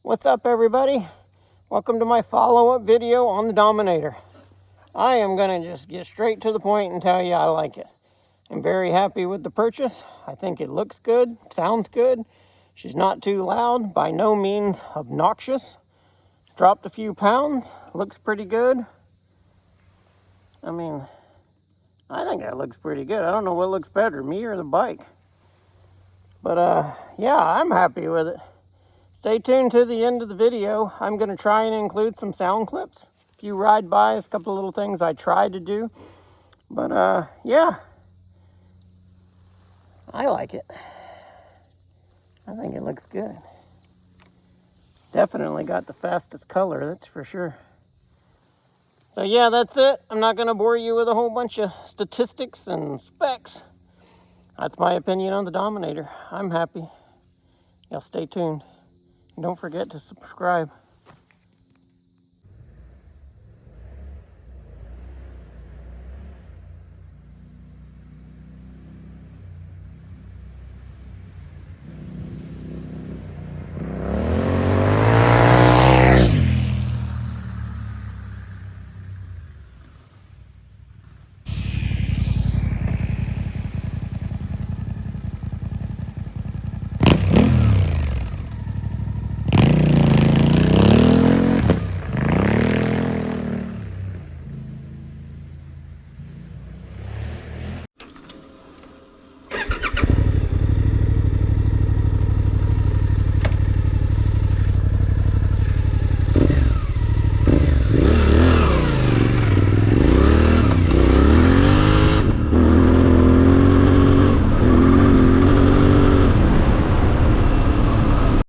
What's up, everybody? Welcome to my follow-up video on the Dominator. I am going to just get straight to the point and tell you I like it. I'm very happy with the purchase. I think it looks good, sounds good. She's not too loud, by no means obnoxious. Dropped a few pounds, looks pretty good. I mean, I think that looks pretty good. I don't know what looks better, me or the bike. But yeah, I'm happy with it. Stay tuned to the end of the video. I'm going to try and include some sound clips. A few ride-bys, a couple of little things I tried to do. But yeah, I like it. I think it looks good. Definitely got the fastest color, that's for sure. So yeah, that's it. I'm not going to bore you with a whole bunch of statistics and specs. That's my opinion on the Dominator. I'm happy. Y'all stay tuned. And don't forget to subscribe.